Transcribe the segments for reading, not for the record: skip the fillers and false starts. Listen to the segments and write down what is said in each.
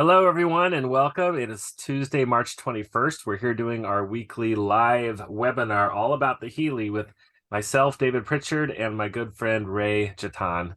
Hello, everyone, and welcome. It is Tuesday, March 21st. We're here doing our weekly live webinar all about the Healy with myself, David Pritchard, and my good friend, Ray Jatan.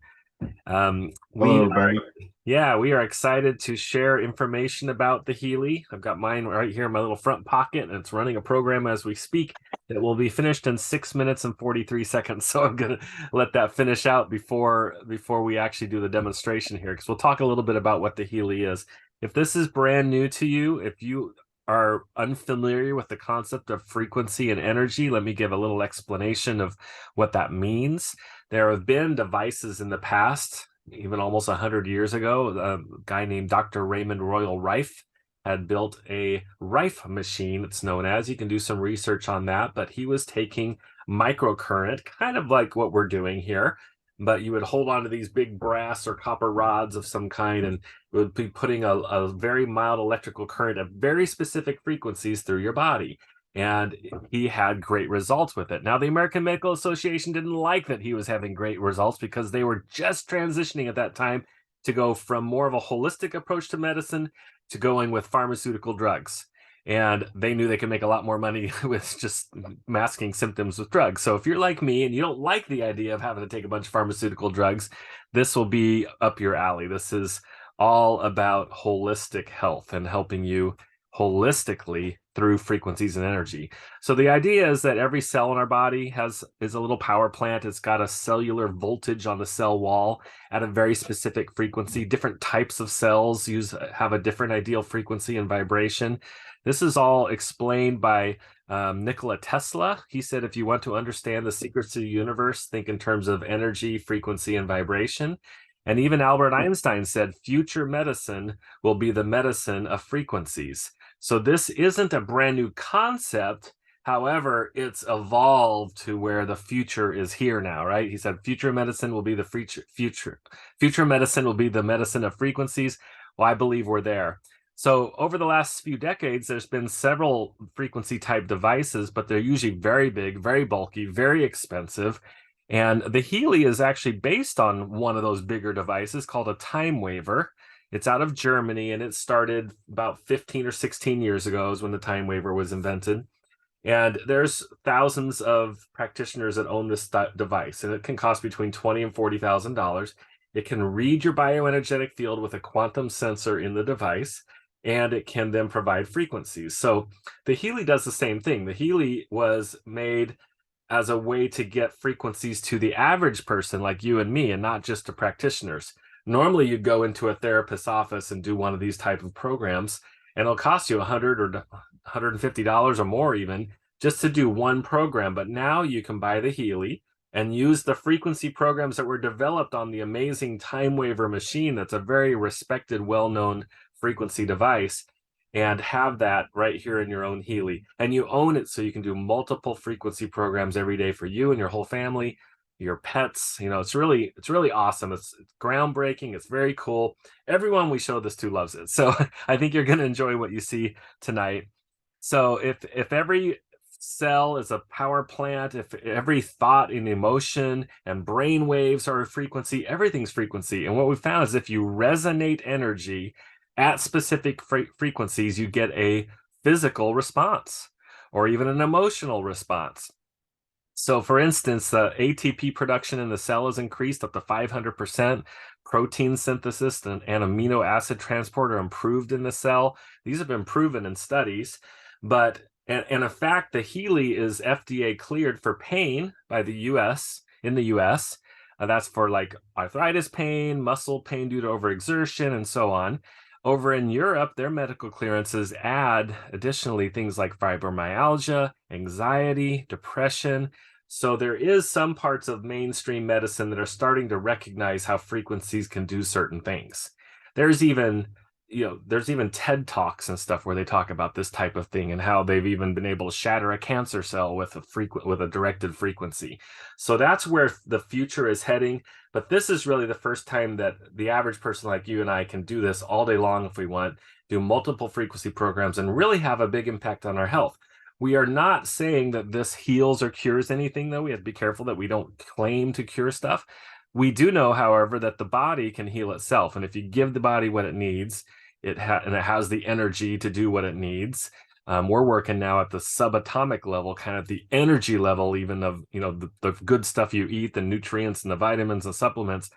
Hello, Barry. We are excited to share information about the Healy. I've got mine right here in my little front pocket, and it's running a program as we speak that will be finished in 6 minutes and 43 seconds. So I'm going to let that finish out before we actually do the demonstration here, because we'll talk a little bit about what the Healy is. If this is brand new to you, if you are unfamiliar with the concept of frequency and energy, let me give a little explanation of what that means. There have been devices in the past, even almost 100 years ago. A guy named Dr. Raymond Royal Rife had built a Rife machine, it's known as. You can do some research on that, but he was taking microcurrent, kind of like what we're doing here, but you would hold on to these big brass or copper rods of some kind, and it would be putting a very mild electrical current at very specific frequencies through your body. And he had great results with it. Now, the American Medical Association didn't like that he was having great results because they were just transitioning at that time to go from more of a holistic approach to medicine to going with pharmaceutical drugs. And they knew they could make a lot more money with just masking symptoms with drugs. So if you're like me and you don't like the idea of having to take a bunch of pharmaceutical drugs, this will be up your alley. This is all about holistic health and helping you holistically through frequencies and energy. So the idea is that every cell in our body is a little power plant. It's got a cellular voltage on the cell wall at a very specific frequency. Different types of cells have a different ideal frequency and vibration. This is all explained by Nikola Tesla. He said, if you want to understand the secrets of the universe, think in terms of energy, frequency, and vibration. And even Albert Einstein said, future medicine will be the medicine of frequencies. So this isn't a brand new concept. However, it's evolved to where the future is here now, right? He said, future medicine will be the future medicine will be the medicine of frequencies. Well, I believe we're there. So over the last few decades, there's been several frequency type devices, but they're usually very big, very bulky, very expensive. And the Healy is actually based on one of those bigger devices called a time waver. It's out of Germany, and it started about 15 or 16 years ago is when the time waver was invented. And there's thousands of practitioners that own this device, and it can cost between $20,000 and $40,000. It can read your bioenergetic field with a quantum sensor in the device, and it can then provide frequencies. So the Healy does the same thing. The Healy was made as a way to get frequencies to the average person like you and me, and not just to practitioners. Normally, you'd go into a therapist's office and do one of these type of programs, and it'll cost you $100 or $150 or more even just to do one program. But now you can buy the Healy and use the frequency programs that were developed on the amazing time waver machine that's a very respected, well-known frequency device, and have that right here in your own Healy. And you own it, so you can do multiple frequency programs every day for you and your whole family, your pets. It's really awesome. It's groundbreaking. It's very cool. Everyone we show this to loves it. So I think you're going to enjoy what you see tonight. So if every cell is a power plant, if every thought and emotion and brain waves are a frequency, everything's frequency. And what we found is if you resonate energy at specific frequencies, you get a physical response or even an emotional response. So for instance, the ATP production in the cell is increased up to 500%. Protein synthesis and amino acid transport are improved in the cell. These have been proven in studies, but and in fact, the Healy is FDA cleared for pain by the US, in the US. That's for like arthritis pain, muscle pain due to overexertion, and so on. Over in Europe, their medical clearances add additionally things like fibromyalgia, anxiety, depression. So there is some parts of mainstream medicine that are starting to recognize how frequencies can do certain things. There's even TED Talks and stuff where they talk about this type of thing and how they've even been able to shatter a cancer cell with a directed frequency. So that's where the future is heading. But this is really the first time that the average person like you and I can do this all day long if we want, do multiple frequency programs and really have a big impact on our health. We are not saying that this heals or cures anything, though. We have to be careful that we don't claim to cure stuff. We do know, however, that the body can heal itself. And if you give the body what it needs, it has the energy to do what it needs. We're working now at the subatomic level, kind of the energy level, even of the good stuff you eat, the nutrients and the vitamins and supplements.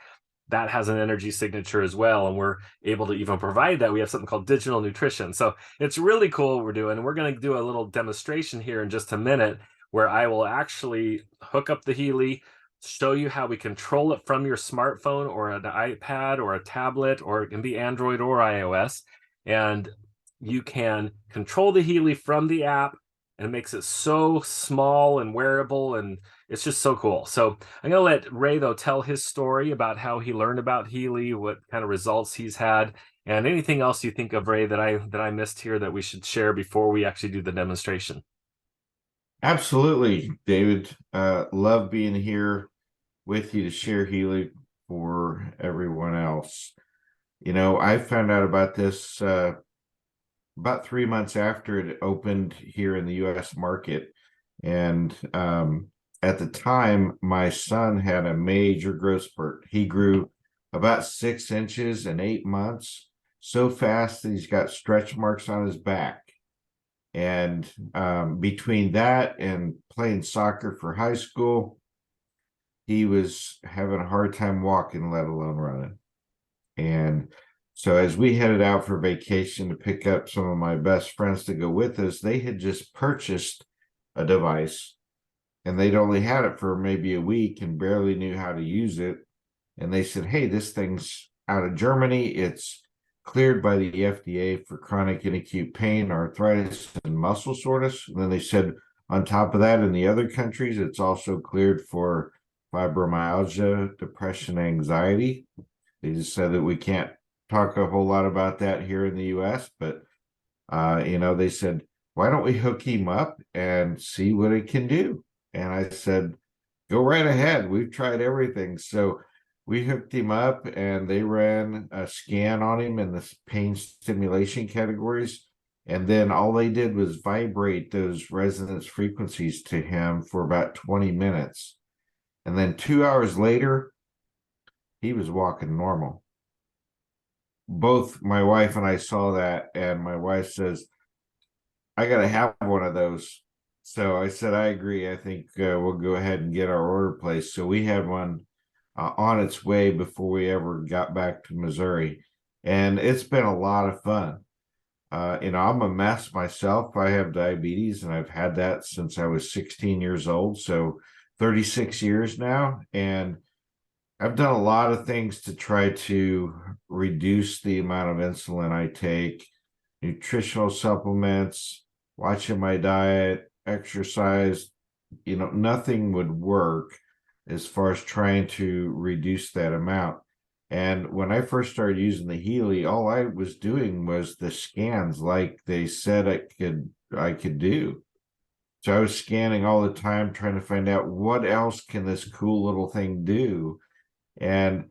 That has an energy signature as well, and we're able to even provide that. We have something called digital nutrition, so it's really cool what we're doing. And we're going to do a little demonstration here in just a minute, where I will actually hook up the Healy, show you how we control it from your smartphone or an iPad or a tablet, or it can be Android or iOS, and you can control the Healy from the app, and it makes it so small and wearable, and it's just so cool. So I'm going to let Ray, though, tell his story about how he learned about Healy, what kind of results he's had, and anything else you think of, Ray, that I missed here that we should share before we actually do the demonstration. Absolutely, David. Love being here with you to share Healy for everyone else. I found out about this about 3 months after it opened here in the U.S. market. And at the time, my son had a major growth spurt. He grew about 6 inches in 8 months, so fast that he's got stretch marks on his back. And between that and playing soccer for high school, he was having a hard time walking, let alone running. And so as we headed out for vacation to pick up some of my best friends to go with us, they had just purchased a device, and they'd only had it for maybe a week and barely knew how to use it. And they said, hey, this thing's out of Germany. It's cleared by the FDA for chronic and acute pain, arthritis, and muscle soreness. And then they said, on top of that, in the other countries, it's also cleared for fibromyalgia, depression, anxiety. They just said that we can't talk a whole lot about that here in the US, but they said, why don't we hook him up and see what it can do? And I said, go right ahead. We've tried everything. So we hooked him up, and they ran a scan on him in the pain stimulation categories. And then all they did was vibrate those resonance frequencies to him for about 20 minutes. And then 2 hours later, he was walking normal. Both my wife and I saw that, and my wife says, I got to have one of those. So I said, I agree. I think we'll go ahead and get our order placed. So we had one on its way before we ever got back to Missouri. And it's been a lot of fun. I'm a mess myself. I have diabetes, and I've had that since I was 16 years old. So 36 years now. And I've done a lot of things to try to reduce the amount of insulin I take, nutritional supplements, watching my diet, exercise. Nothing would work as far as trying to reduce that amount. And when I first started using the Healy, all I was doing was the scans like they said I could do. So I was scanning all the time, trying to find out what else can this cool little thing do. And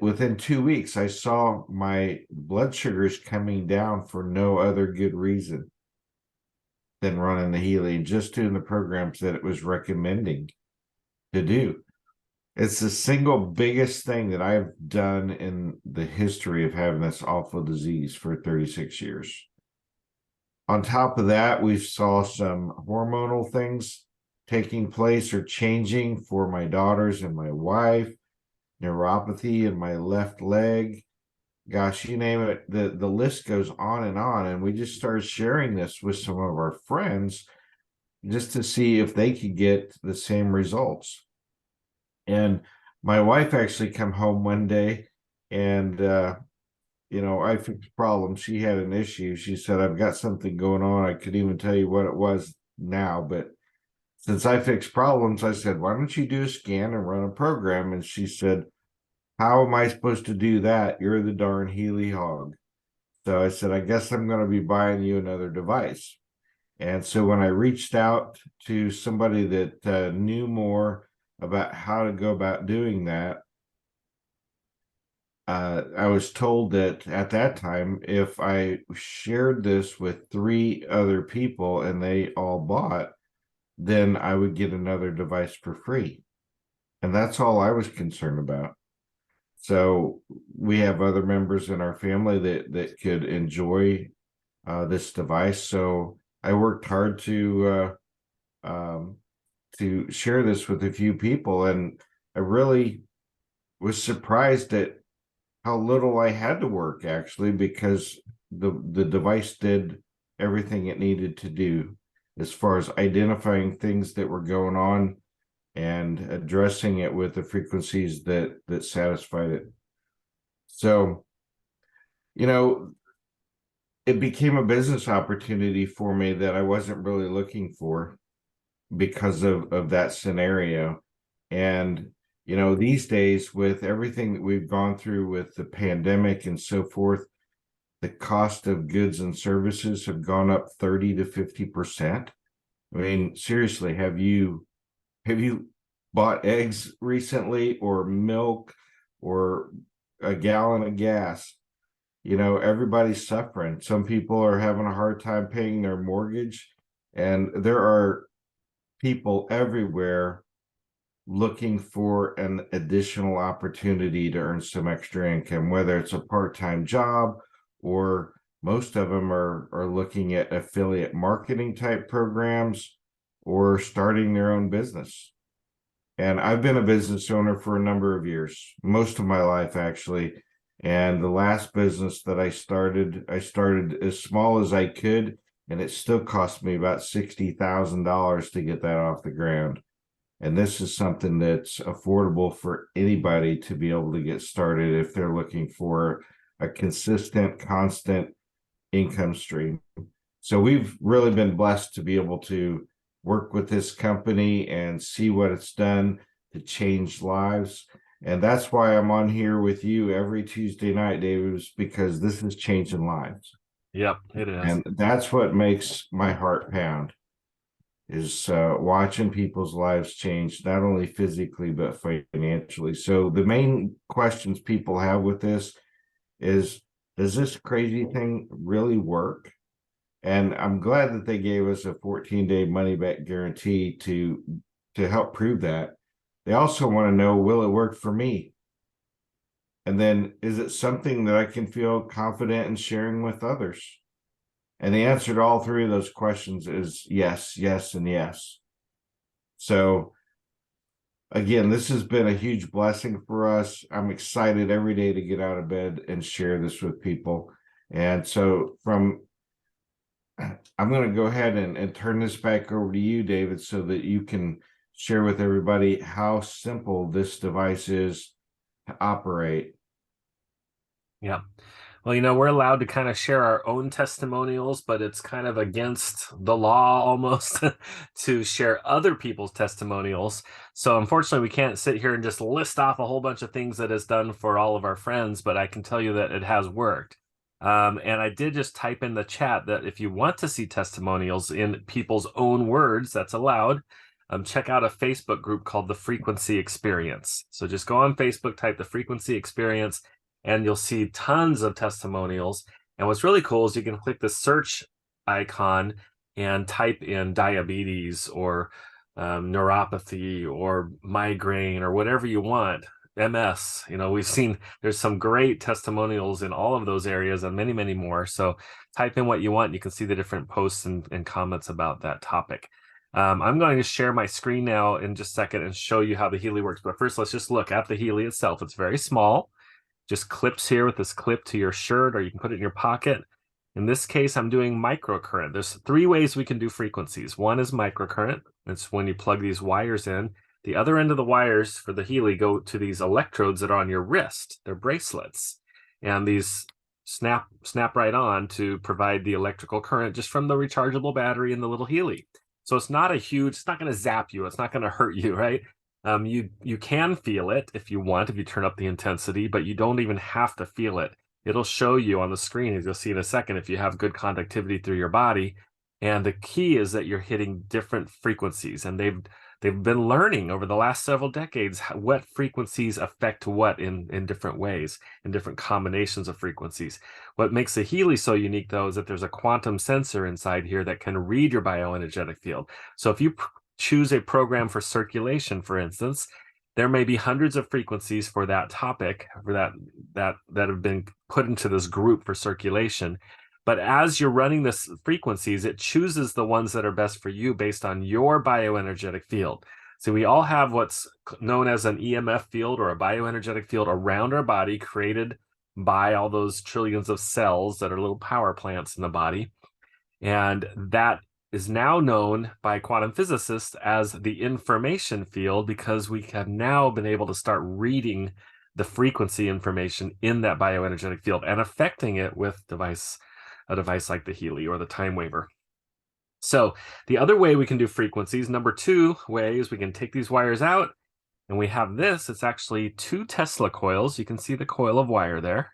within 2 weeks, I saw my blood sugars coming down for no other good reason than running the Healy, just doing the programs that it was recommending to do. It's the single biggest thing that I've done in the history of having this awful disease for 36 years. On top of that, we saw some hormonal things taking place or changing for my daughters and my wife. Neuropathy in my left leg. Gosh, you name it, the list goes on. And we just started sharing this with some of our friends just to see if they could get the same results. And my wife actually come home one day, and I fixed problems. She had an issue. She said, I've got something going on. I couldn't even tell you what it was now, but since I fixed problems, I said, why don't you do a scan and run a program? And she said, how am I supposed to do that? You're the darn Healy hog. So I said, I guess I'm going to be buying you another device. And so when I reached out to somebody that knew more about how to go about doing that, I was told that at that time, if I shared this with 3 other people and they all bought, then I would get another device for free. And that's all I was concerned about. So we have other members in our family that could enjoy this device. So I worked hard to share this with a few people, and I really was surprised at how little I had to work actually, because the device did everything it needed to do as far as identifying things that were going on and addressing it with the frequencies that satisfied it. So, you know, it became a business opportunity for me that I wasn't really looking for because of that scenario. And these days, with everything that we've gone through with the pandemic and so forth, the cost of goods and services have gone up 30 to 50%. I mean, seriously, have you bought eggs recently, or milk, or a gallon of gas? Everybody's suffering. Some people are having a hard time paying their mortgage, and there are people everywhere looking for an additional opportunity to earn some extra income, whether it's a part-time job, or most of them are looking at affiliate marketing type programs or starting their own business. And I've been a business owner for a number of years, most of my life actually. And the last business that I started as small as I could, and it still cost me about $60,000 to get that off the ground. And this is something that's affordable for anybody to be able to get started if they're looking for a consistent, constant income stream. So we've really been blessed to be able to work with this company and see what it's done to change lives. And that's why I'm on here with you every Tuesday night, David, because this is changing lives. Yep, it is. And that's what makes my heart pound, is watching people's lives change, not only physically, but financially. So the main questions people have with this is, does this crazy thing really work? And I'm glad that they gave us a 14-day money back guarantee to help prove that. They also want to know, will it work for me? And then, is it something that I can feel confident in sharing with others? And the answer to all three of those questions is yes, yes, and yes. So again, this has been a huge blessing for us. I'm excited every day to get out of bed and share this with people. And so I'm going to go ahead and turn this back over to you, David, so that you can share with everybody how simple this device is to operate. Yeah. Well, we're allowed to kind of share our own testimonials, but it's kind of against the law almost to share other people's testimonials. So unfortunately, we can't sit here and just list off a whole bunch of things that it's done for all of our friends, but I can tell you that it has worked. And I did just type in the chat that if you want to see testimonials in people's own words, that's allowed. Check out a Facebook group called The Frequency Experience. So just go on Facebook, type The Frequency Experience, and you'll see tons of testimonials. And what's really cool is you can click the search icon and type in diabetes, or neuropathy, or migraine, or whatever you want, MS. We've seen there's some great testimonials in all of those areas and many, many more. So type in what you want. You can see the different posts and comments about that topic. I'm going to share my screen now in just a second and show you how the Healy works. But first, let's just look at the Healy itself. It's very small. Just clips here with this clip to your shirt, or you can put it in your pocket. In this case, I'm doing microcurrent. There's three ways we can do frequencies. One is microcurrent. It's when you plug these wires in. The other end of the wires for the Healy go to these electrodes that are on your wrist. They're bracelets. And these snap right on to provide the electrical current just from the rechargeable battery in the little Healy. So it's not it's not going to zap you. It's not going to hurt you, right? You can feel it if you want, if you turn up the intensity, but you don't even have to feel it. It'll show you on the screen, as you'll see in a second, if you have good conductivity through your body. And the key is that you're hitting different frequencies, and they've been learning over the last several decades what frequencies affect what in different ways, in different combinations of frequencies. What makes the Healy so unique, though, is that there's a quantum sensor inside here that can read your bioenergetic field. So if you choose a program for circulation, for instance, there may be hundreds of frequencies for that topic, for that have been put into this group for circulation. But as you're running this frequencies, it chooses the ones that are best for you based on your bioenergetic field. So we all have what's known as an EMF field or a bioenergetic field around our body, created by all those trillions of cells that are little power plants in the body. And that is now known by quantum physicists as the information field, because we have now been able to start reading the frequency information in that bioenergetic field and affecting it with a device like the Healy or the time waver. So the other way we can do frequencies, number two way, is we can take these wires out, and we have this. It's actually 2 Tesla coils. You can see the coil of wire there.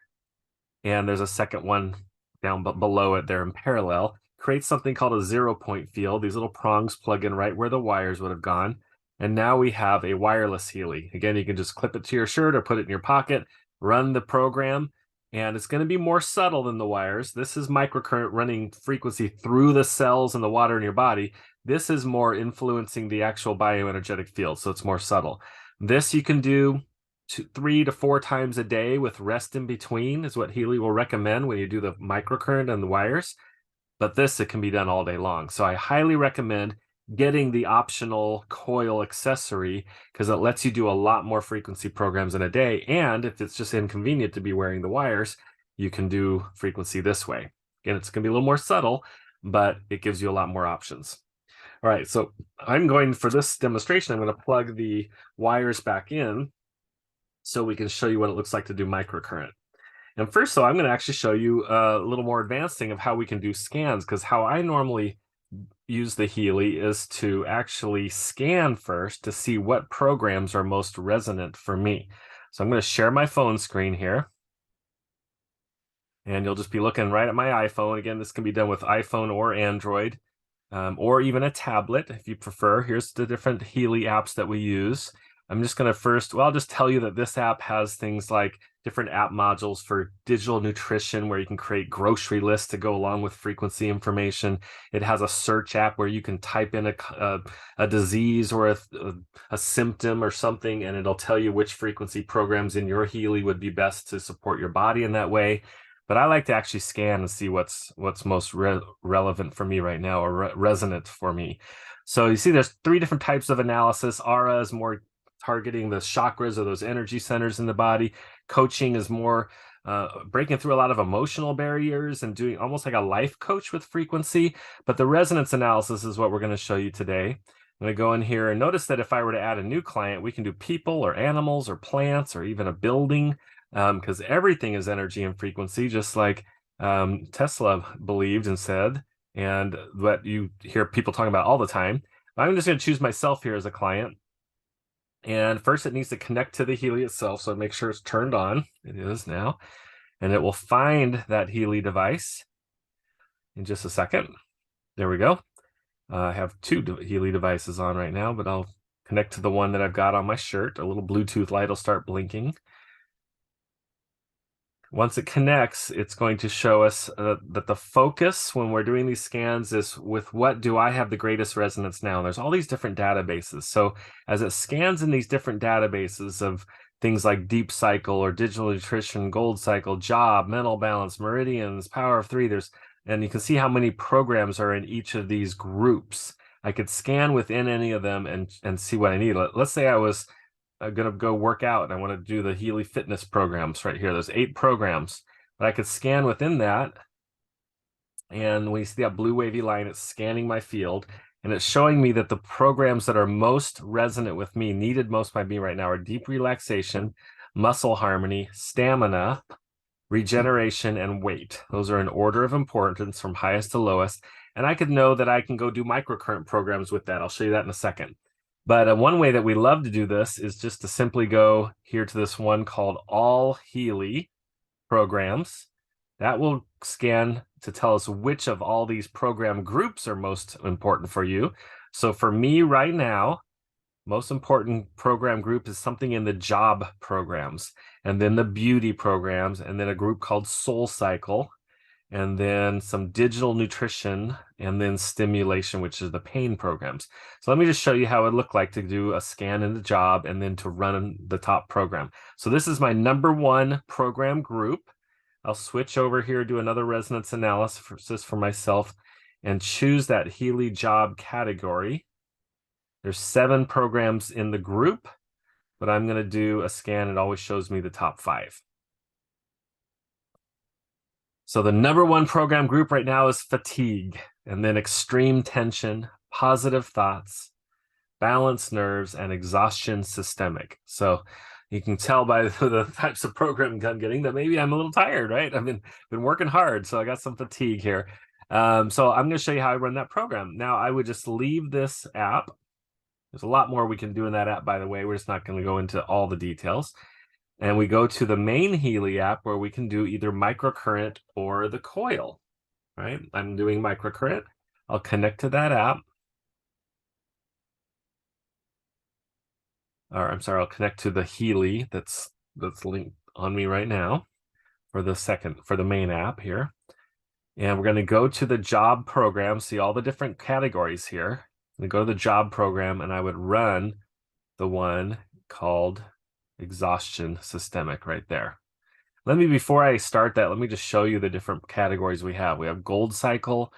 And there's a second one down below it there in parallel. Creates something called a 0-point field. These little prongs plug in right where the wires would have gone. And now we have a wireless Healy. Again, you can just clip it to your shirt or put it in your pocket, run the program, and it's going to be more subtle than the wires. This is microcurrent running frequency through the cells and the water in your body. This is more influencing the actual bioenergetic field, so it's more subtle. This you can do 3 to 4 times a day with rest in between, is what Healy will recommend when you do the microcurrent and the wires. But this, it can be done all day long. So I highly recommend getting the optional coil accessory, because it lets you do a lot more frequency programs in a day. And if it's just inconvenient to be wearing the wires, you can do frequency this way. Again, it's going to be a little more subtle, but it gives you a lot more options. All right, so I'm going, for this demonstration, I'm going to plug the wires back in so we can show you what it looks like to do microcurrent. And first, so I'm going to actually show you a little more advanced thing of how we can do scans, because how I normally use the Healy is to actually scan first to see what programs are most resonant for me. So I'm going to share my phone screen here. And you'll just be looking right at my iPhone. Again, this can be done with iPhone or Android, or even a tablet if you prefer. Here's the different Healy apps that we use. I'm just going to first, well, I'll just tell you that this app has things like different app modules for digital nutrition, where you can create grocery lists to go along with frequency information. It has a search app where you can type in a disease or a symptom or something, and it'll tell you which frequency programs in your Healy would be best to support your body in that way. But I like to actually scan and see what's most relevant for me right now, or resonant for me. So you see there's 3 different types of analysis. Aura is more targeting the chakras or those energy centers in the body. Coaching is more breaking through a lot of emotional barriers and doing almost like a life coach with frequency. But the resonance analysis is what we're going to show you today. I'm going to go in here and notice that if I were to add a new client, we can do people or animals or plants or even a building, because everything is energy and frequency, just like Tesla believed and said, and what you hear people talking about all the time. I'm just going to choose myself here as a client. And first it needs to connect to the Healy itself, so make sure it's turned on. It is now. And it will find that Healy device in just a second. There we go. I have 2 Healy devices on right now, but I'll connect to the one that I've got on my shirt. A little Bluetooth light will start blinking. Once it connects, it's going to show us that the focus when we're doing these scans is with what do I have the greatest resonance now. And there's all these different databases. So as it scans in these different databases of things like Deep Cycle or Digital Nutrition, Gold Cycle, Job, Mental Balance, Meridians, Power of 3, and you can see how many programs are in each of these groups. I could scan within any of them and see what I need. Let's say I was going to go work out and I want to do the Healy fitness programs right here. There's 8 programs, but I could scan within that. And when you see that blue wavy line, it's scanning my field, and it's showing me that the programs that are most resonant with me, needed most by me right now, are deep relaxation, muscle harmony, stamina, regeneration, and weight. Those are in order of importance from highest to lowest. And I could know that I can go do microcurrent programs with that. I'll show you that in a second. But one way that we love to do this is just to simply go here to this one called All Healy Programs. That will scan to tell us which of all these program groups are most important for you. So for me right now, most important program group is something in the job programs, and then the beauty programs, and then a group called Soul Cycle. and then some digital nutrition, and then stimulation, which is the pain programs. So let me just show you how it would look like to do a scan in the job and then to run the top program. So this is my #1 program group. I'll switch over here, do another resonance analysis for myself, and choose that Healy job category. There's 7 programs in the group, but I'm going to do a scan. It always shows me the top 5. So the #1 program group right now is fatigue, and then extreme tension, positive thoughts, balanced nerves, and exhaustion systemic. So you can tell by the types of program I'm getting that maybe I'm a little tired, right? I've been working hard, so I got some fatigue here. So I'm going to show you how I run that program. Now, I would just leave this app. There's a lot more we can do in that app, by the way. We're just not going to go into all the details. And we go to the main Healy app where we can do either microcurrent or the coil, right? I'm doing microcurrent. I'll connect to that app. Or I'm sorry, I'll connect to the Healy that's linked on me right now for the main app here. And we're going to go to the job program, see all the different categories here. I'm going to go to the job program, and I would run the one called exhaustion systemic right there. Before I start that, let me just show you the different categories we have. We have gold cycle,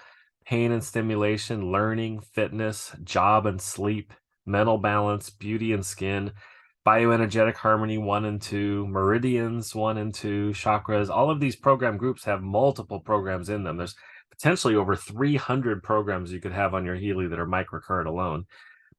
pain and stimulation, learning, fitness, job and sleep, mental balance, beauty and skin, bioenergetic harmony 1 and 2, meridians 1 and 2, chakras. All of these program groups have multiple programs in them. There's potentially over 300 programs you could have on your Healy that are microcurrent alone.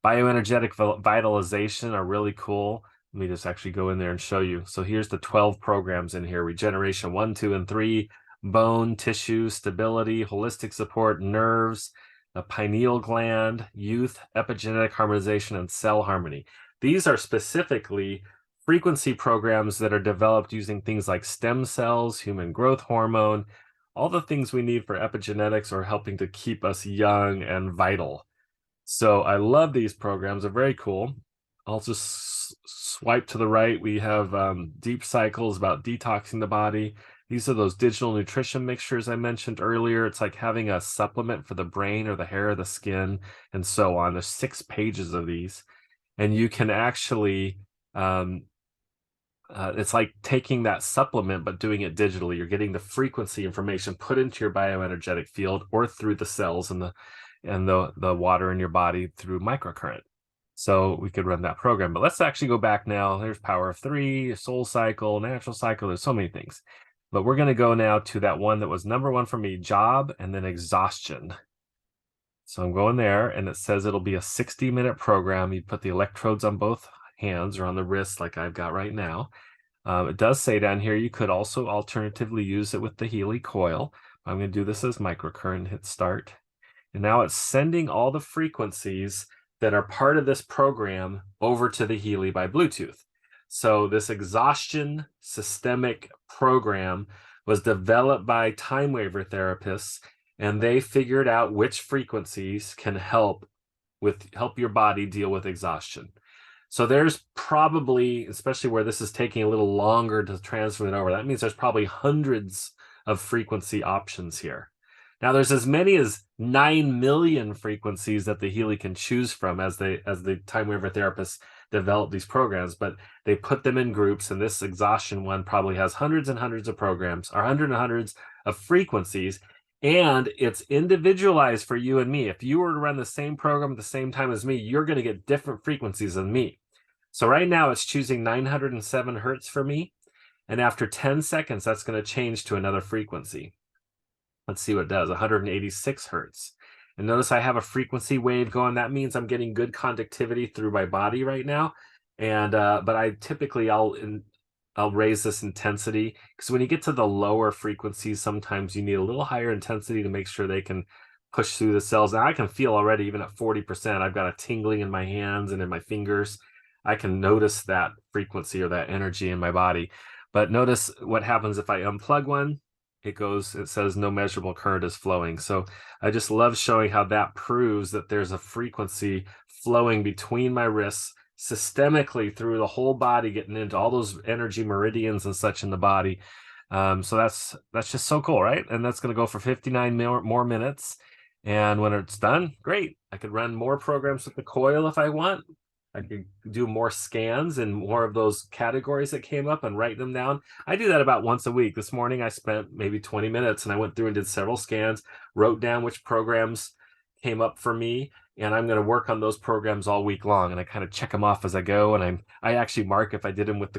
Bioenergetic vitalization are really cool. Let me just actually go in there and show you. So here's the 12 programs in here: regeneration 1, 2, and 3, bone, tissue, stability, holistic support, nerves, the pineal gland, youth, epigenetic harmonization, and cell harmony. These are specifically frequency programs that are developed using things like stem cells, human growth hormone, all the things we need for epigenetics or helping to keep us young and vital. So I love these programs. They're very cool. I'll just swipe to the right. We have deep cycles about detoxing the body. These are those digital nutrition mixtures I mentioned earlier. It's like having a supplement for the brain or the hair or the skin and so on. There's 6 pages of these. And you can actually, it's like taking that supplement, but doing it digitally. You're getting the frequency information put into your bioenergetic field or through the cells and the water in your body through microcurrent. So we could run that program. But let's actually go back now. There's Power of 3, Soul Cycle, Natural Cycle. There's so many things. But we're going to go now to that one that was #1 for me, job, and then exhaustion. So I'm going there, and it says it'll be a 60-minute program. You put the electrodes on both hands or on the wrist like I've got right now. It does say down here you could also alternatively use it with the Healy coil. I'm going to do this as microcurrent, hit start. And now it's sending all the frequencies that are part of this program over to the Healy by Bluetooth. So this exhaustion systemic program was developed by time waver therapists, and they figured out which frequencies can help your body deal with exhaustion. So there's probably, especially where this is taking a little longer to transfer it over, that means there's probably hundreds of frequency options here. Now there's as many as 9 million frequencies that the Healy can choose from as the time waver therapists develop these programs, but they put them in groups, and this exhaustion one probably has hundreds and hundreds of programs, or hundreds and hundreds of frequencies, and it's individualized for you and me. If you were to run the same program at the same time as me, you're going to get different frequencies than me. So right now it's choosing 907 hertz for me, and after 10 seconds, that's going to change to another frequency. Let's see what it does, 186 hertz. And notice I have a frequency wave going. That means I'm getting good conductivity through my body right now. And but I typically I'll raise this intensity, because when you get to the lower frequencies, sometimes you need a little higher intensity to make sure they can push through the cells. Now I can feel already, even at 40%, I've got a tingling in my hands and in my fingers. I can notice that frequency or that energy in my body. But notice what happens if I unplug one. It says no measurable current is flowing. So I just love showing how that proves that there's a frequency flowing between my wrists systemically through the whole body, getting into all those energy meridians and such in the body. So that's just so cool, right? And that's going to go for 59 more minutes. And when it's done, great. I could run more programs with the coil if I want. I could do more scans and more of those categories that came up and write them down. I do that about once a week. This morning I spent maybe 20 minutes and I went through and did several scans, wrote down which programs came up for me, and I'm going to work on those programs all week long. And I kind of check them off as I go. And I actually mark if I did them with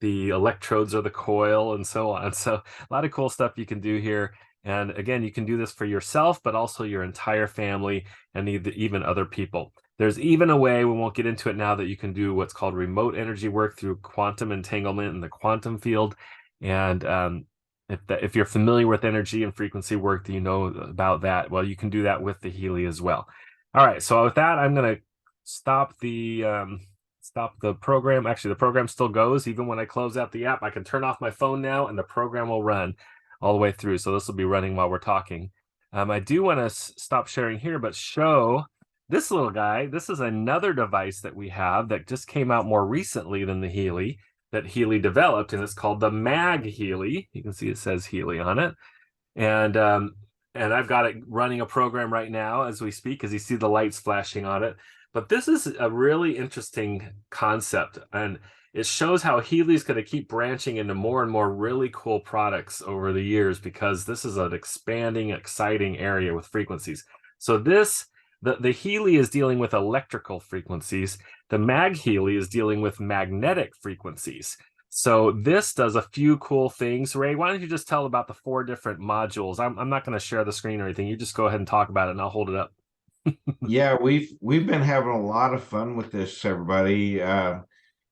the electrodes or the coil and so on. So a lot of cool stuff you can do here. And again, you can do this for yourself, but also your entire family and even other people. There's even a way, we won't get into it now, that you can do what's called remote energy work through quantum entanglement in the quantum field. And if you're familiar with energy and frequency work, that you know about that, well, you can do that with the Healy as well. All right, so with that, I'm going to stop the program. Actually, the program still goes. Even when I close out the app, I can turn off my phone now and the program will run all the way through. So this will be running while we're talking. I do want to stop sharing here, but show this little guy. This is another device that we have that just came out more recently than the Healy, that Healy developed, and it's called the Mag Healy. You can see it says Healy on it. And I've got it running a program right now as we speak, as you see the lights flashing on it. But this is a really interesting concept, and it shows how Healy's going to keep branching into more and more really cool products over the years, because this is an expanding, exciting area with frequencies. So the Healy is dealing with electrical frequencies. The Mag Healy is dealing with magnetic frequencies. So this does a few cool things. Ray, why don't you just tell about the 4 different modules? I'm not going to share the screen or anything. You just go ahead and talk about it, and I'll hold it up. Yeah, we've been having a lot of fun with this, everybody.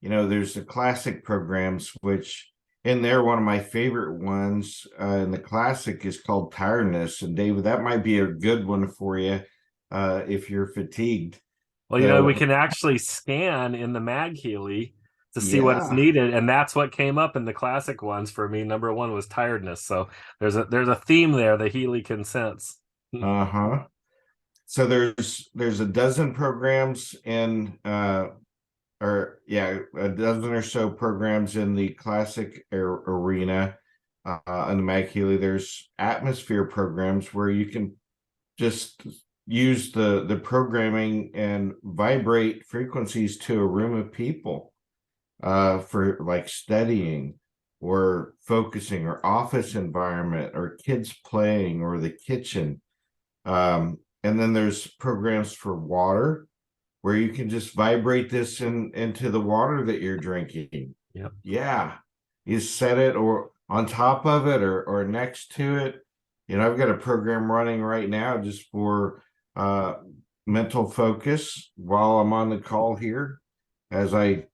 There's the classic programs, which in there, one of my favorite ones in the classic is called tiredness. And David, that might be a good one for you if you're fatigued. Well, we So can actually scan in the Mag Healy to see what's yeah, needed, and that's what came up in the classic ones for me. Number 1 was tiredness. So there's a theme there the Healy can sense. uh-huh. So there's a dozen programs in a dozen or so programs in the classic arena. In the Mag Healy, there's atmosphere programs where you can just use the programming and vibrate frequencies to a room of people for like studying or focusing or office environment or kids playing or the kitchen. And then there's programs for water where you can just vibrate this into the water that you're drinking. Yep. Yeah. You set it or on top of it or next to it. I've got a program running right now just for mental focus while I'm on the call here, as I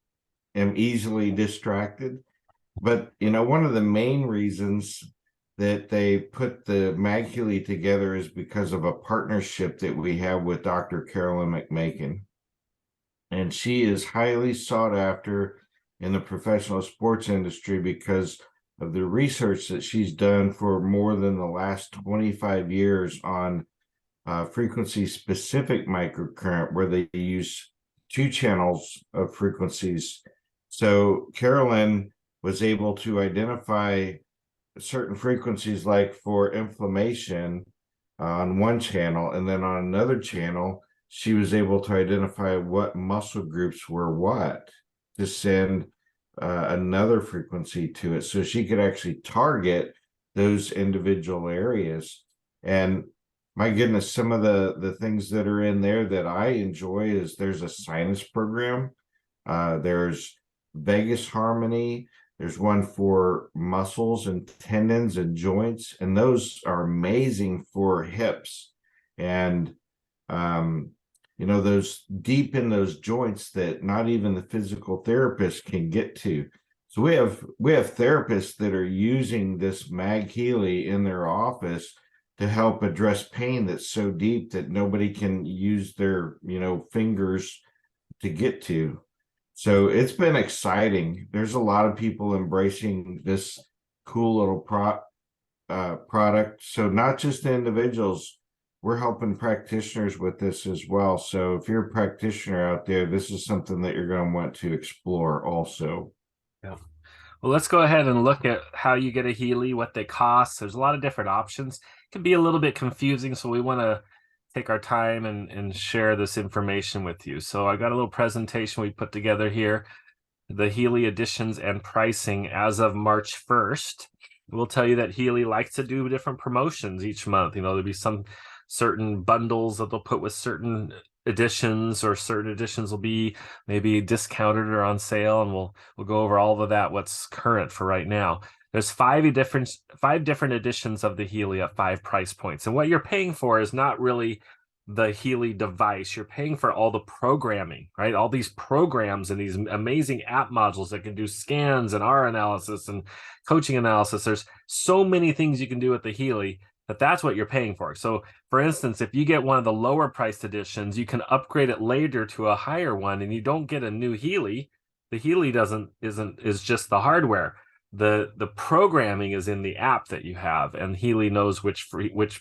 am easily distracted. But one of the main reasons that they put the Mag Healy together is because of a partnership that we have with Dr. Carolyn McMakin. And she is highly sought after in the professional sports industry because of the research that she's done for more than the last 25 years on frequency specific microcurrent, where they use 2 channels of frequencies. So Carolyn was able to identify certain frequencies, like for inflammation on one channel, and then on another channel she was able to identify what muscle groups were what to send another frequency to it, so she could actually target those individual areas. And my goodness, some of the things that are in there that I enjoy is there's a sinus program, there's vagus harmony, there's one for muscles and tendons and joints, and those are amazing for hips and those deep in those joints that not even the physical therapist can get to. So we have therapists that are using this Mag Healy in their office to help address pain that's so deep that nobody can use their fingers to get to. So it's been exciting. There's a lot of people embracing this cool little product. So not just the individuals, we're helping practitioners with this as well. So if you're a practitioner out there, this is something that you're going to want to explore also. Yeah. Well, let's go ahead and look at how you get a Healy, what they cost. There's a lot of different options. It can be a little bit confusing, so we want to take our time and share this information with you. So I got a little presentation we put together here, the Healy editions and pricing as of March 1st. We'll tell you that Healy likes to do different promotions each month. There'll be some certain bundles that they'll put with certain editions, or certain editions will be maybe discounted or on sale, and we'll go over all of that, what's current for right now. There's five different editions of the Healy at 5 price points, and what you're paying for is not really the Healy device. You're paying for all the programming, right? All these programs and these amazing app modules that can do scans and R analysis and coaching analysis. There's so many things you can do with the Healy that's what you're paying for. So for instance, if you get one of the lower priced editions, you can upgrade it later to a higher one, and you don't get a new Healy. The Healy is just the hardware. The programming is in the app that you have, and Healy knows which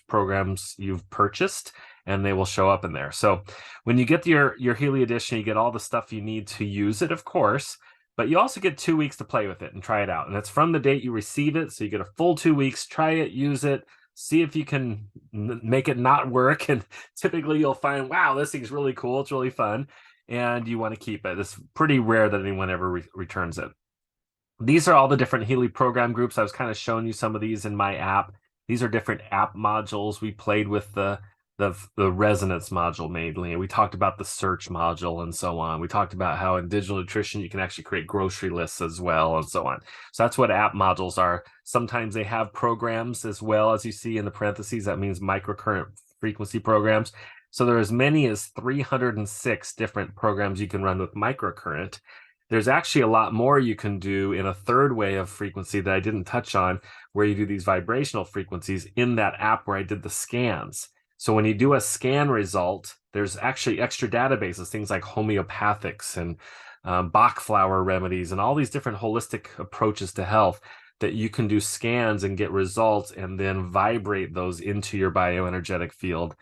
programs you've purchased, and they will show up in there. So when you get your Healy edition, you get all the stuff you need to use it, of course, but you also get 2 weeks to play with it and try it out. And it's from the date you receive it. So you get a full 2 weeks, try it, use it, see if you can make it not work. And typically you'll find, wow, this thing's really cool. It's really fun. And you want to keep it. It's pretty rare that anyone ever returns it. These are all the different Healy program groups. I was kind of showing you some of these in my app. These are different app modules. We played with the resonance module mainly, and we talked about the search module and so on. We talked about how in digital nutrition you can actually create grocery lists as well, and so on. So that's what app modules are. Sometimes they have programs as well, as you see in the parentheses. That means microcurrent frequency programs. So there are as many as 306 different programs you can run with microcurrent. There's actually a lot more you can do in a third way of frequency that I didn't touch on, where you do these vibrational frequencies in that app where I did the scans. So when you do a scan result, there's actually extra databases, things like homeopathics and Bach flower remedies and all these different holistic approaches to health that you can do scans and get results and then vibrate those into your bioenergetic field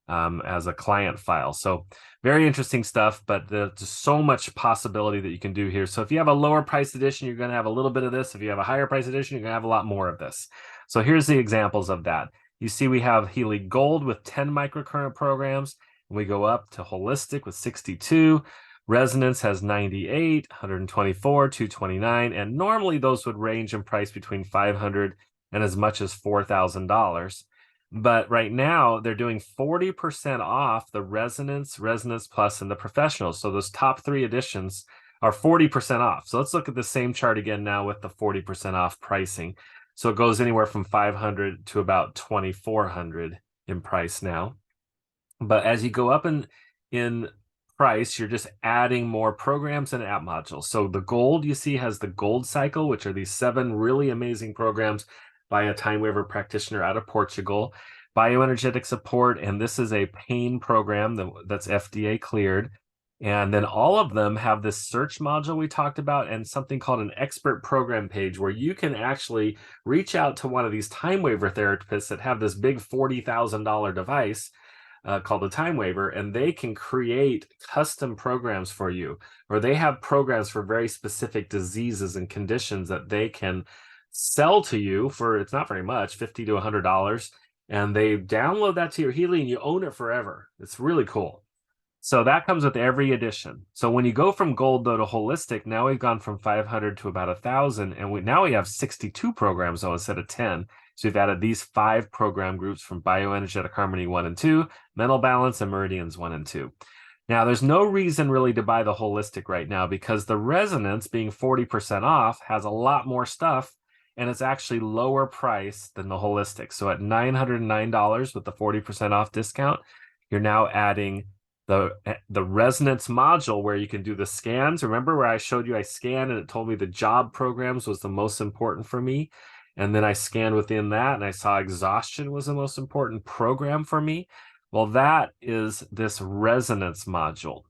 as a client file. So very interesting stuff, but there's so much possibility that you can do here. So if you have a lower price edition, you're going to have a little bit of this. If you have a higher price edition, you're going to have a lot more of this. So here's the examples of that. You see we have Healy Gold with 10 microcurrent programs. And we go up to Holistic with 62. Resonance has 98, 124, 229. And normally those would range in price between $500 and as much as $4,000. But right now they're doing 40% off the Resonance, Resonance Plus, and the Professional. So those top 3 editions are 40% off. So let's look at the same chart again now with the 40% off pricing. So it goes anywhere from $500 to about $2,400 in price now. But as you go up in price, you're just adding more programs and app modules. So the Gold, you see, has the Gold Cycle, which are these 7 really amazing programs by a time waver practitioner out of Portugal. Bioenergetic support, and this is a pain program that's FDA cleared. And then all of them have this search module we talked about and something called an expert program page, where you can actually reach out to one of these time waver therapists that have this big $40,000 device called the time waver, and they can create custom programs for you, or they have programs for very specific diseases and conditions that they can sell to you for, it's not very much, $50 to $100, and they download that to your Healy and you own it forever. It's really cool. So that comes with every edition. So when you go from Gold though to Holistic, now we've gone from 500 to about 1,000, and now we have 62 programs though instead of 10. So we've added these 5 program groups from Bioenergetic Harmony 1 and 2, Mental Balance, and Meridians 1 and 2. Now there's no reason really to buy the Holistic right now, because the Resonance, being 40% off, has a lot more stuff, and it's actually lower price than the Holistic. So at $909 with the 40% off discount, you're now adding the Resonance module where you can do the scans. Remember where I showed you I scanned and it told me the job programs was the most important for me? And then I scanned within that and I saw exhaustion was the most important program for me. Well, that is this Resonance module.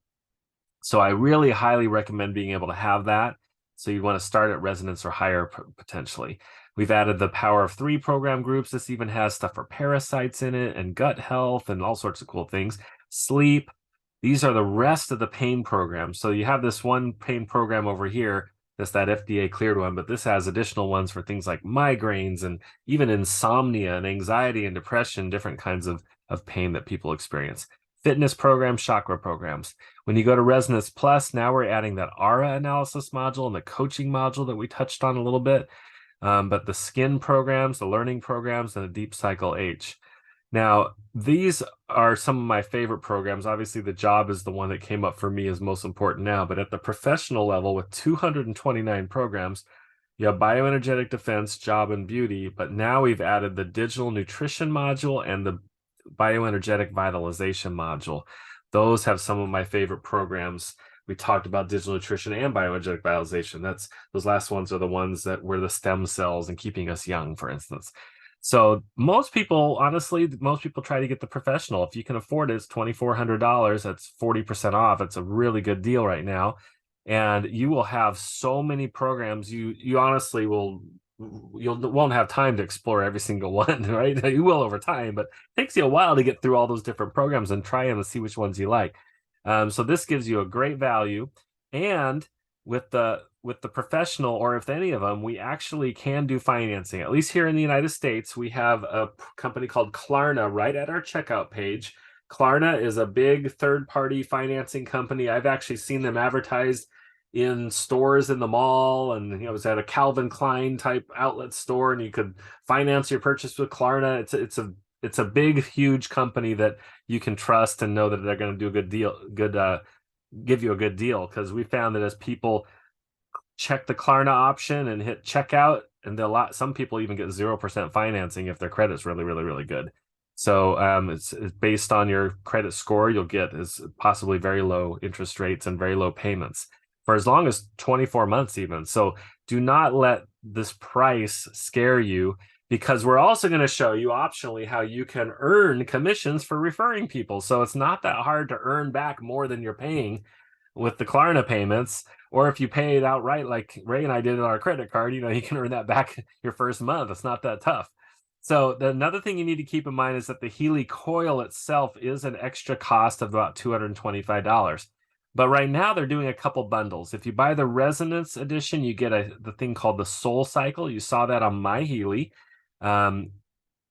So I really highly recommend being able to have that. So you want to start at Resonance or higher potentially. We've added the Power of 3 program groups. This even has stuff for parasites in it and gut health and all sorts of cool things. Sleep. These are the rest of the pain programs. So you have this one pain program over here That's that FDA cleared one, but this has additional ones for things like migraines and even insomnia and anxiety and depression, different kinds of pain that people experience. Fitness programs, chakra programs. When you go to Resonance Plus, now we're adding that aura analysis module and the coaching module that we touched on a little bit. But the skin programs, the learning programs, and the Deep Cycle H. Now, these are some of my favorite programs. Obviously, the job is the one that came up for me as most important now, but at the professional level with 229 programs, you have bioenergetic defense, job, and beauty, but now we've added the digital nutrition module and the bioenergetic vitalization module. Those have some of my favorite programs. We talked about digital nutrition and bioenergetic vitalization. Those last ones are the ones that were the stem cells and keeping us young, for instance. So most people, honestly, most people try to get the professional. If you can afford it, it's $2,400. That's 40% off. It's a really good deal right now. And you will have so many programs. You honestly won't have time to explore every single one, right? You will over time, but it takes you a while to get through all those different programs and try them and see which ones you like. So this gives you a great value. And with the professional, or if any of them, we actually can do financing. At least here in the United States, we have a company called Klarna right at our checkout page. Klarna is a big third-party financing company. I've actually seen them advertised in stores in the mall, and it was at a Calvin Klein type outlet store, and you could finance your purchase with Klarna. It's a big, huge company that you can trust and know that they're going to do a good deal, give you a good deal, because we found that as people check the Klarna option and hit checkout, and some people even get 0% financing if their credit's really, really, really good. So it's based on your credit score, you'll get is possibly very low interest rates and very low payments for as long as 24 months even. So do not let this price scare you, because we're also going to show you optionally how you can earn commissions for referring people. So it's not that hard to earn back more than you're paying with the Klarna payments. Or if you pay it outright, like Ray and I did on our credit card, you can earn that back your first month. It's not that tough. So another thing you need to keep in mind is that the Healy coil itself is an extra cost of about $225. But right now they're doing a couple bundles. If you buy the Resonance edition, you get the thing called the Soul Cycle. You saw that on my Healy.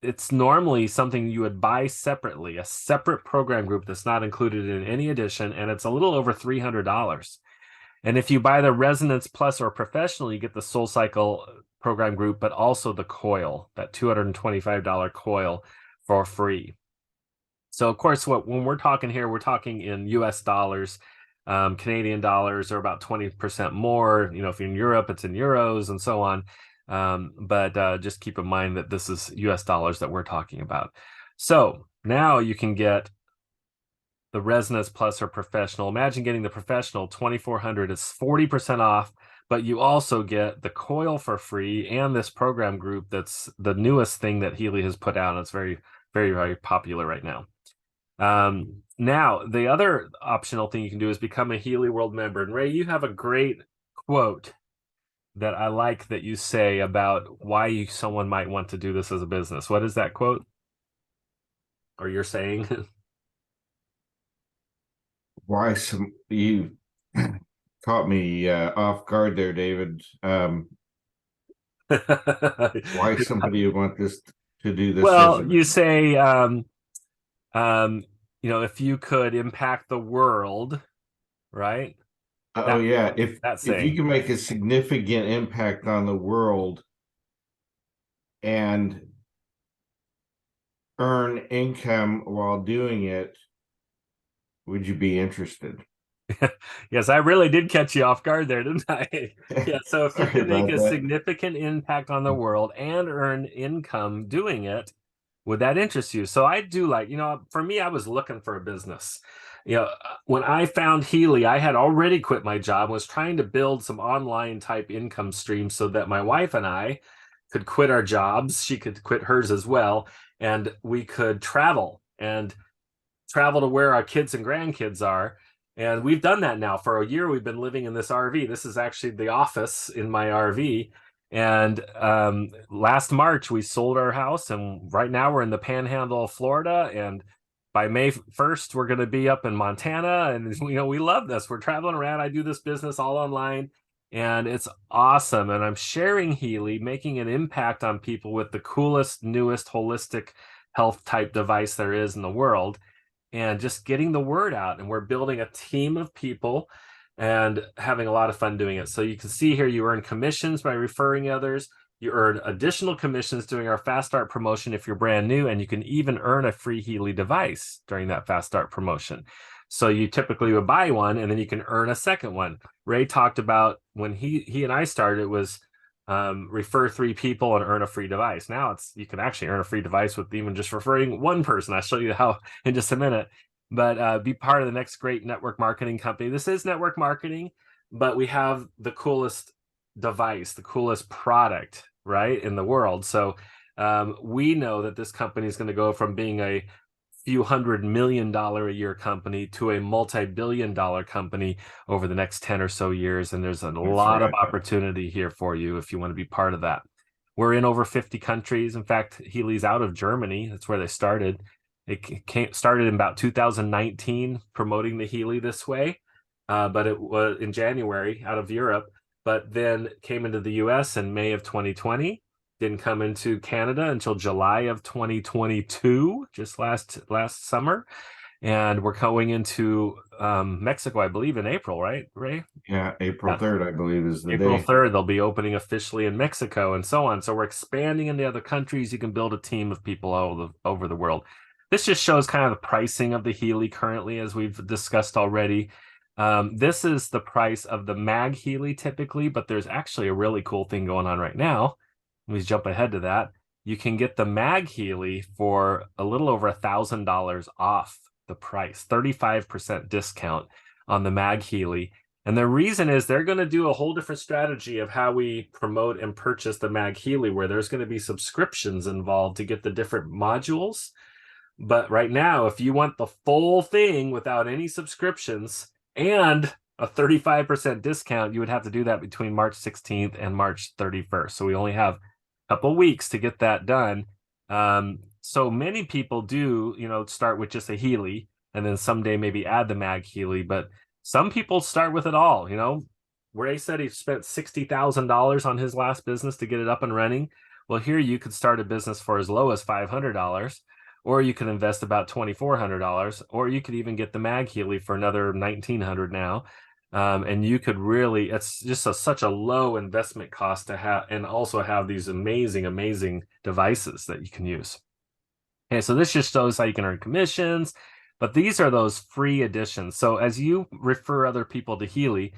It's normally something you would buy separately, a separate program group that's not included in any edition, and it's a little over $300. And if you buy the Resonance Plus or Professional, you get the Soul Cycle program group, but also the coil, that $225 coil for free. So, of course, when we're talking here, we're talking in US dollars. Canadian dollars are about 20% more. If you're in Europe, it's in euros and so on. But just keep in mind that this is US dollars that we're talking about. So now you can get the Resonance Plus or Professional. Imagine getting the Professional, $2,400. It's 40% off, but you also get the coil for free and this program group that's the newest thing that Healy has put out. It's very, very, very popular right now. Now, the other optional thing you can do is become a Healy World member. And Ray, you have a great quote that I like that you say about why someone might want to do this as a business. What is that quote? Or you're saying? Why you caught me off guard there, David. Why somebody would want to do this? Well, you say, if you could impact the world, right? Oh yeah, if you saying. can make a significant impact on the world and earn income while doing it, would you be interested? Yes, I really did catch you off guard there, didn't I? Yeah, so if you Sorry can make about a that. significant impact on the world and earn income doing it, would that interest you? So I do like, for me, I was looking for a business. When I found Healy, I had already quit my job, was trying to build some online type income streams so that my wife and I could quit our jobs. She could quit hers as well, and we could travel to where our kids and grandkids are. And we've done that now for a year. We've been living in this RV. This is actually the office in my RV. And last March, we sold our house. And right now we're in the panhandle of Florida. And by May 1st, we're going to be up in Montana. And, we love this. We're traveling around. I do this business all online. and it's awesome. And I'm sharing Healy, making an impact on people with the coolest, newest holistic health type device there is in the world, and just getting the word out. And we're building a team of people and having a lot of fun doing it. So you can see here, you earn commissions by referring others. You earn additional commissions doing our Fast Start promotion if you're brand new, and you can even earn a free Healy device during that Fast Start promotion. So you typically would buy one, and then you can earn a second one. Ray talked about when he and I started, it was refer 3 people and earn a free device. Now it's you can actually earn a free device with even just referring one person. I'll show you how in just a minute. But be part of the next great network marketing company. This is network marketing, but we have the coolest device, the coolest product, right, in the world. So we know that this company is going to go from being a few $100 million a year company to a multi-billion-dollar company over the next 10 or so years. And there's a That's lot of right. opportunity here for you if you want to be part of that. We're in over 50 countries. In fact, Healy's out of Germany. That's where they started. It started in about 2019 promoting the Healy this way, but it was in January out of Europe, but then came into the US in May of 2020, didn't come into Canada until July of 2022, just last summer. And we're going into Mexico, I believe, in April, right, Ray? Yeah, April Yeah. 3rd, I believe, is the April day. 3rd, they'll be opening officially in Mexico and so on. So we're expanding into other countries. You can build a team of people over the world. This just shows kind of the pricing of the Healy currently, as we've discussed already. This is the price of the Mag Healy typically, but there's actually a really cool thing going on right now. Let me jump ahead to that. You can get the Mag Healy for a little over $1,000 off the price, 35% discount on the Mag Healy. And the reason is they're going to do a whole different strategy of how we promote and purchase the Mag Healy, where there's going to be subscriptions involved to get the different modules. But right now, if you want the full thing without any subscriptions and a 35% discount, you would have to do that between March 16th and March 31st. So we only have a couple weeks to get that done. So many people do, start with just a Healy and then someday maybe add the Mag Healy, but some people start with it all. Ray said he spent $60,000 on his last business to get it up and running. Well, here you could start a business for as low as $500, or you could invest about $2,400, or you could even get the Mag Healy for another $1,900 now. And you could really, it's just such a low investment cost to have, and also have these amazing, amazing devices that you can use. Okay, so this just shows how you can earn commissions, but these are those free additions. So as you refer other people to Healy,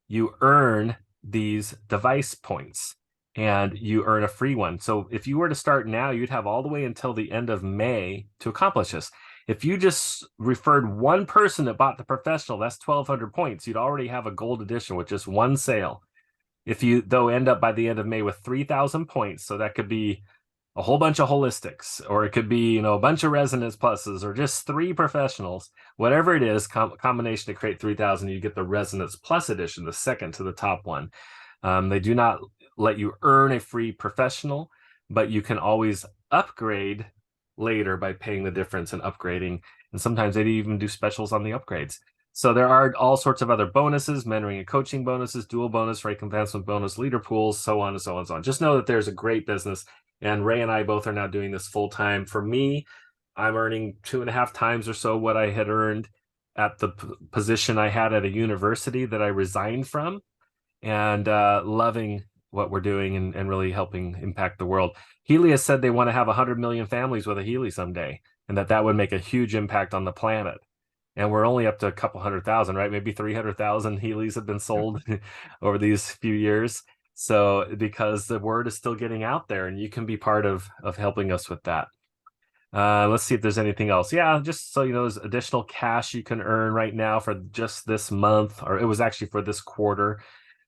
you earn these device points and you earn a free one. So if you were to start now, you'd have all the way until the end of May to accomplish this. If you just referred one person that bought the professional, that's 1,200 points. You'd already have a gold edition with just one sale. If you, though, end up by the end of May with 3,000 points, so that could be a whole bunch of holistics, or it could be, a bunch of resonance pluses, or just 3 professionals, whatever it is, combination to create 3,000, you get the resonance plus edition, the second to the top one. They do not let you earn a free professional, but you can always upgrade later by paying the difference and upgrading. And sometimes they even do specials on the upgrades. So there are all sorts of other bonuses, mentoring and coaching bonuses, dual bonus, rank advancement bonus, leader pools, so on and so on and so on. Just know that there's a great business. And Ray and I both are now doing this full time. For me, I'm earning 2.5 times or so what I had earned at the position I had at a university that I resigned from, and loving what we're doing and really helping impact the world. Healy has said they want to have 100 million families with a Healy someday, and that would make a huge impact on the planet. And we're only up to a couple 100,000, right? Maybe 300,000 Healys have been sold over these few years. So because the word is still getting out there, and you can be part of helping us with that. Let's see if there's anything else. Yeah, just so you know, there's additional cash you can earn right now for just this month, or it was actually for this quarter.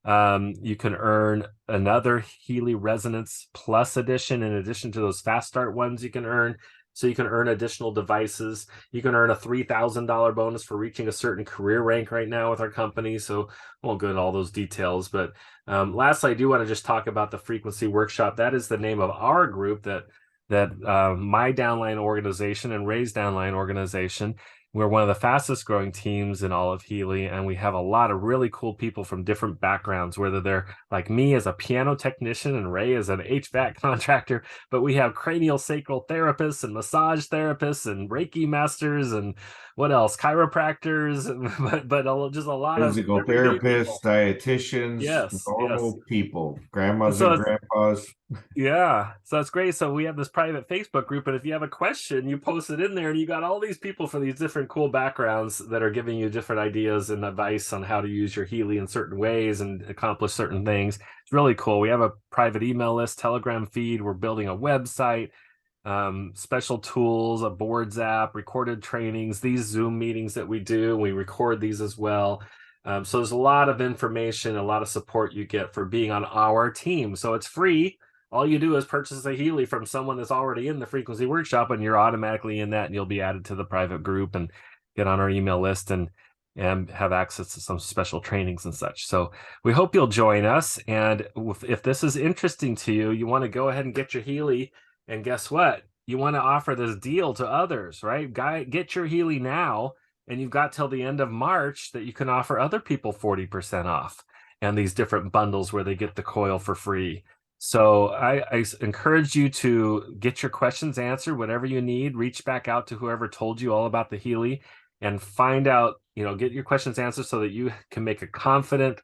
You can earn another Healy Resonance Plus edition in addition to those Fast Start ones you can earn. So you can earn additional devices. You can earn a $3,000 bonus for reaching a certain career rank right now with our company. So I won't go into all those details. But lastly, I do want to just talk about the Frequency Workshop. That is the name of our group that my downline organization and Ray's downline organization. We're one of the fastest growing teams in all of Healy, and we have a lot of really cool people from different backgrounds, whether they're like me as a piano technician and Ray as an HVAC contractor, but we have cranial sacral therapists and massage therapists and Reiki masters and what else? Chiropractors, but just a lot of Physical everyday therapists, people. dietitians, Yes, yes. normal people, And grandmas so and it's grandpas. yeah, so that's great. So we have this private Facebook group, and if you have a question, you post it in there, and you got all these people from these different cool backgrounds that are giving you different ideas and advice on how to use your Healy in certain ways and accomplish certain things. It's really cool. We have a private email list, Telegram feed. We're building a website, special tools, a boards app, recorded trainings, these Zoom meetings that we do. We record these as well. So there's a lot of information, a lot of support you get for being on our team. So it's free. All you do is purchase a Healy from someone that's already in the frequency workshop, and you're automatically in that, and you'll be added to the private group and get on our email list and have access to some special trainings and such. So we hope you'll join us. And if this is interesting to you, you want to go ahead and get your Healy. And guess what? You want to offer this deal to others, right? Get your Healy now, and you've got till the end of March that you can offer other people 40% off and these different bundles where they get the coil for free. So I encourage you to get your questions answered, whatever you need. Reach back out to whoever told you all about the Healy and find out, get your questions answered so that you can make a confident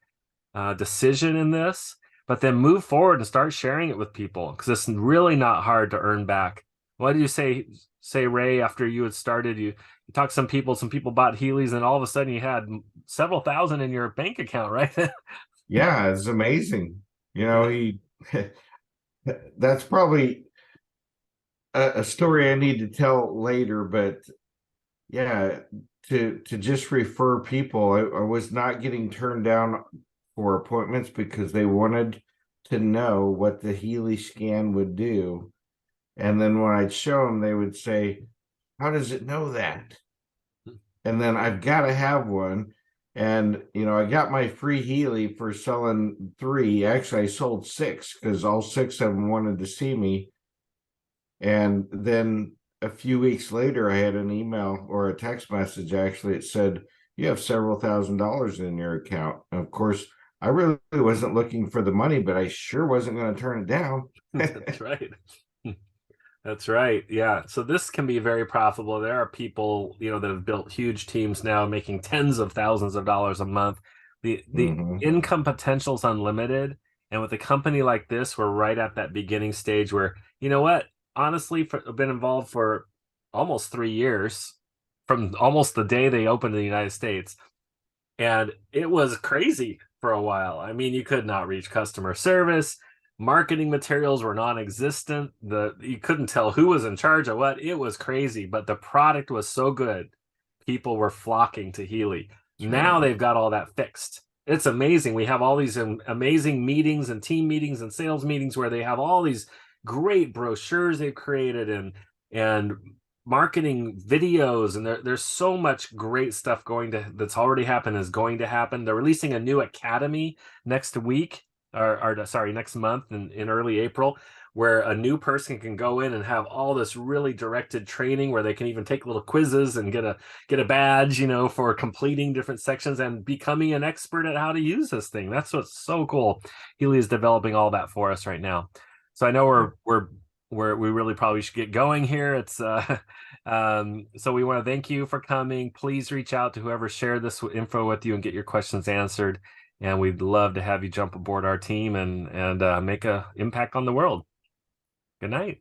decision in this, but then move forward and start sharing it with people, because it's really not hard to earn back. What did you say, Ray, after you had started? You talked to some people bought Healys, and all of a sudden you had several thousand in your bank account, right? Yeah, it's amazing. Yeah. He that's probably a story I need to tell later, but yeah, to just refer people, I was not getting turned down for appointments because they wanted to know what the Healy scan would do. And then when I'd show them, they would say, "How does it know that?" And then I've got to have one. And I got my free Healy for selling 3. Actually, I sold 6 because all 6 of them wanted to see me. And then a few weeks later, I had an email or a text message. Actually, it said, "You have several $1,000s in your account." And of course, I really wasn't looking for the money, but I sure wasn't going to turn it down. That's right. That's right. Yeah. So this can be very profitable. There are people, that have built huge teams now making tens of thousands of dollars a month. The Mhm. income potential is unlimited. And with a company like this, we're right at that beginning stage where, you know what? Honestly, I've been involved for almost 3 years, from almost the day they opened in the United States. And it was crazy for a while. I mean, you could not reach customer service. Marketing materials were non-existent. You couldn't tell who was in charge of what. It was crazy, but the product was so good. People were flocking to Healy. That's right. Now they've got all that fixed. It's amazing. We have all these amazing meetings and team meetings and sales meetings where they have all these great brochures they've created and marketing videos, and there's so much great stuff that's already happened, is going to happen. They're releasing a new academy next week, or sorry, next month in early April, where a new person can go in and have all this really directed training where they can even take little quizzes and get a badge, for completing different sections and becoming an expert at how to use this thing. That's what's so cool. Healy is developing all that for us right now. So I know we really probably should get going here. It's so we want to thank you for coming. Please reach out to whoever shared this info with you and get your questions answered. And we'd love to have you jump aboard our team and make an impact on the world. Good night.